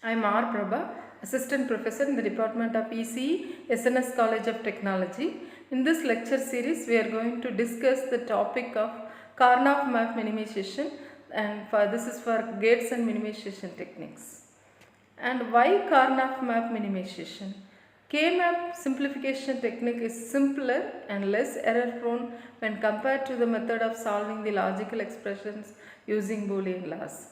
I am R. Prabha, Assistant Professor in the Department of ECE, SNS College of Technology. In this lecture series, we are going to discuss the topic of Karnaugh Map Minimization, and this is for gates and minimization techniques. And why Karnaugh Map Minimization? K-map simplification technique is simpler and less error prone when compared to the method of solving the logical expressions using Boolean laws.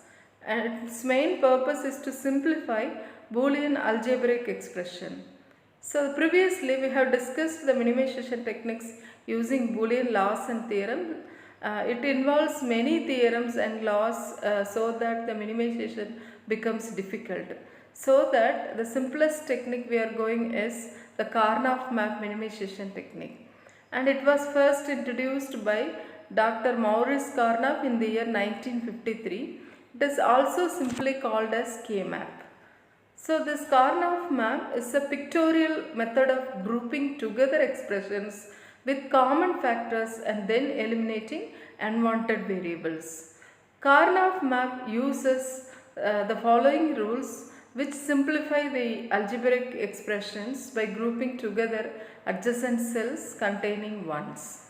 And its main purpose is to simplify Boolean algebraic expression. So previously we have discussed the minimization techniques using Boolean laws and theorems. It involves many theorems and laws so that the minimization becomes difficult. So that the simplest technique we are going is the Karnaugh Map Minimization technique. And it was first introduced by Dr. Maurice Karnaugh in the year 1953. It is also simply called as K-map. So this Karnaugh map is a pictorial method of grouping together expressions with common factors and then eliminating unwanted variables. Karnaugh map uses the following rules which simplify the algebraic expressions by grouping together adjacent cells containing ones.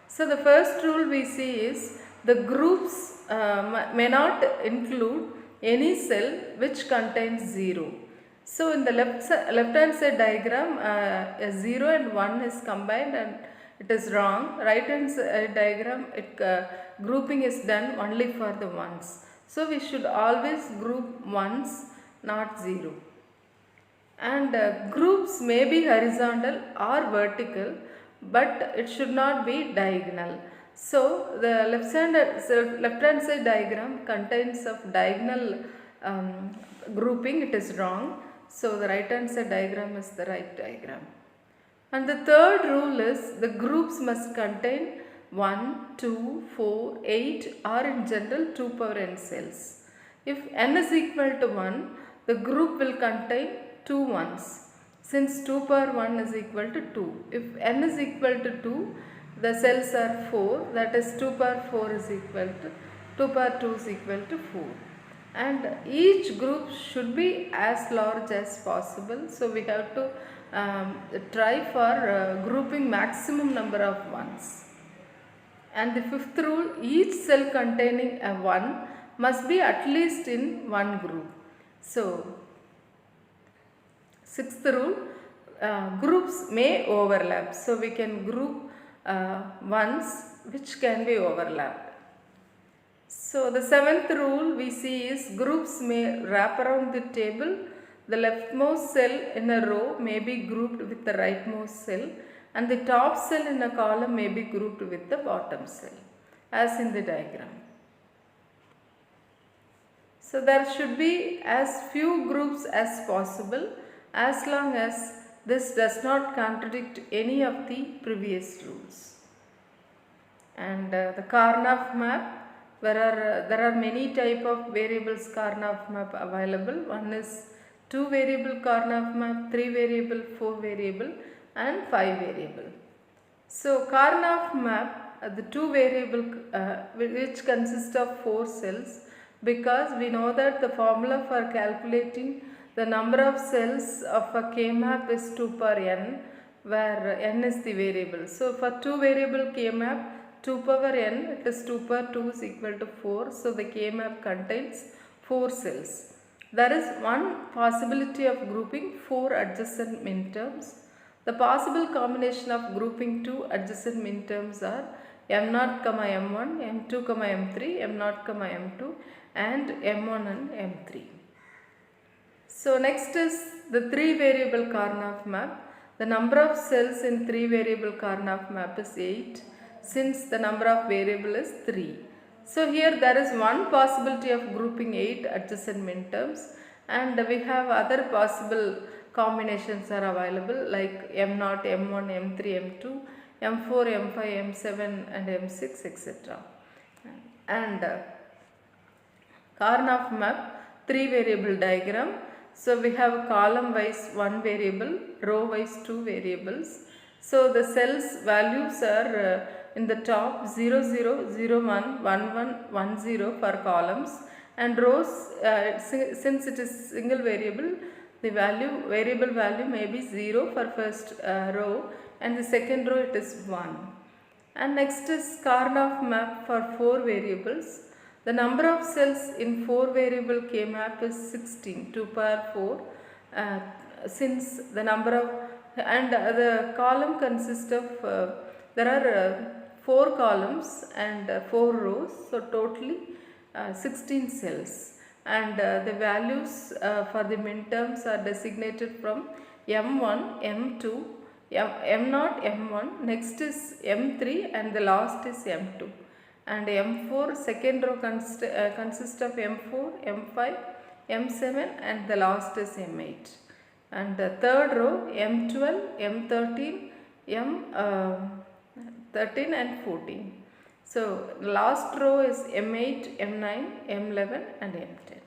So the first rule we see is the groups may not include any cell which contains 0. So in the left hand side diagram, a 0 and 1 is combined and it is wrong. Right hand side diagram, grouping is done only for the ones. So we should always group ones, not 0. And groups may be horizontal or vertical, but it should not be diagonal. So the left hand side diagram contains of diagonal grouping, it is wrong. So the right hand side diagram is the right diagram. And the third rule is the groups must contain 1, 2, 4, 8 or in general 2 power n cells. If n is equal to 1, the group will contain 2 ones, since 2 power 1 is equal to 2. If n is equal to 2, the cells are 4, that is 2 power 4 is equal to 2 power 2 is equal to 4. And each group should be as large as possible. So we have to try for grouping maximum number of ones. And the fifth rule, each cell containing a 1 must be at least in one group. So sixth rule, groups may overlap. So we can group ones which can be overlapped. So the seventh rule we see is groups may wrap around the table. The leftmost cell in a row may be grouped with the rightmost cell, and the top cell in a column may be grouped with the bottom cell, as in the diagram. So there should be as few groups as possible, as long as this does not contradict any of the previous rules. And the Karnaugh map, there are many type of variables Karnaugh map available. One is 2 variable Karnaugh map, 3 variable, 4 variable and 5 variable. So Karnaugh map, the 2 variable which consists of 4 cells, because we know that the formula for calculating the number of cells of a K-map is 2 power n, where n is the variable. So for 2 variable K-map, 2 power n, it is 2 power 2 is equal to 4. So the K-map contains 4 cells. There is one possibility of grouping 4 adjacent minterms. The possible combination of grouping 2 adjacent minterms are m0, m1, m2, m3, m0, m2 and m1 and m3. So next is the 3 variable Karnaugh map. The number of cells in 3 variable Karnaugh map is 8, since the number of variable is 3. So here there is one possibility of grouping 8 adjacent minterms, and we have other possible combinations are available like m0, m1, m3, m2, m4, m5, m7 and m6 etc. And Karnaugh map 3 variable diagram. So we have column wise 1 variable, row wise 2 variables. So the cells values are in the top 0, 0, 0, 1, 1, 1, 1, 0 for columns, and rows, since it is single variable, the variable value may be 0 for first row, and the second row it is 1. And next is Karnaugh map for 4 variables. The number of cells in 4 variable K map is 16, 2 power 4, since the number of, and the column consists of, there are 4 columns and 4 rows, so totally 16 cells, and the values for the minterms are designated from M1, M2, M0, M1, next is M3, and the last is M2. And M4 second row consists of M4, M5, M7, and the last is M8. And the third row M12, M13, M13 and 14. So last row is M8, M9, M11 and M10.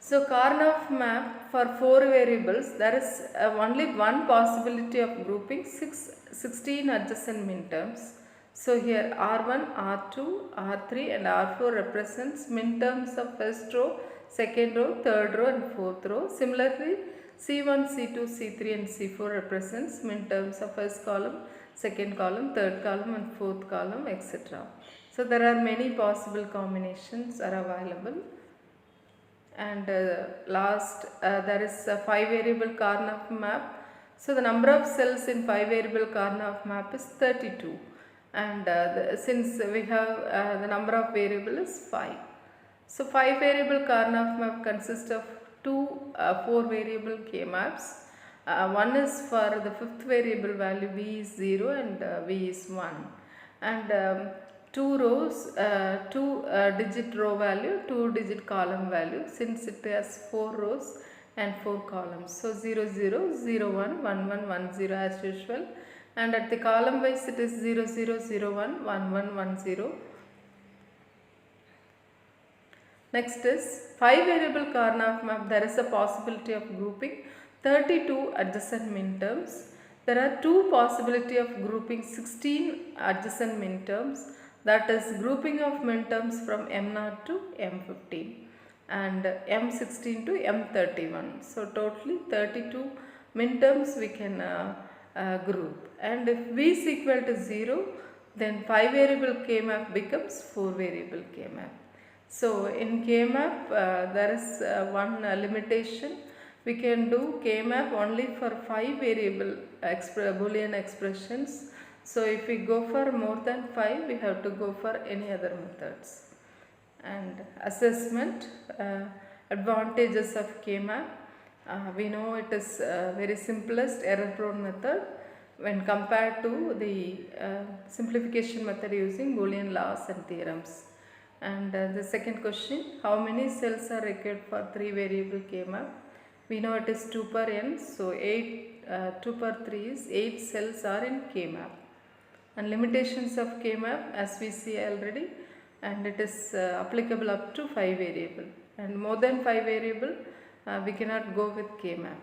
So Karnaugh map for 4 variables, there is only one possibility of grouping 16 adjacent minterms. So here R1, R2, R3 and R4 represents minterms of first row, second row, third row and fourth row. Similarly, C1, C2, C3 and C4 represents minterms of first column, second column, third column and fourth column, etc. So there are many possible combinations are available. And last, there is a 5 variable Karnaugh map. So the number of cells in 5 variable Karnaugh map is 32, and since we have the number of variable is 5. So 5 variable Karnaugh map consists of 4 variable K maps. One is for the 5th variable value V is 0 and V is 1, and 2 rows, 2 digit row value, 2 digit column value, since it has 4 rows and 4 columns. So 0 0 0 1 1 1 1 0 as usual, and at the column wise it is 0 0 0 1 1 1 1 0. Next is 5 variable Karnaugh map. There is a possibility of grouping 32 adjacent minterms. There are 2 possibility of grouping 16 adjacent minterms, that is grouping of minterms from M0 to M15 and M16 to M31. So totally 32 minterms we can group, and if V is equal to 0, then 5 variable K map becomes 4 variable K map. So in K map there is one limitation. We can do K map only for 5 variable Boolean expressions. So if we go for more than 5, we have to go for any other methods. And assessment, advantages of K map. We know it is very simplest error prone method when compared to the simplification method using Boolean laws and theorems. And the second question, how many cells are required for 3 variable K map? We know it is 2 per n, so 2 per 3 is 8 cells are in K map. And limitations of K map, as we see already, and it is applicable up to 5 variable, and more than 5 variable we cannot go with K map.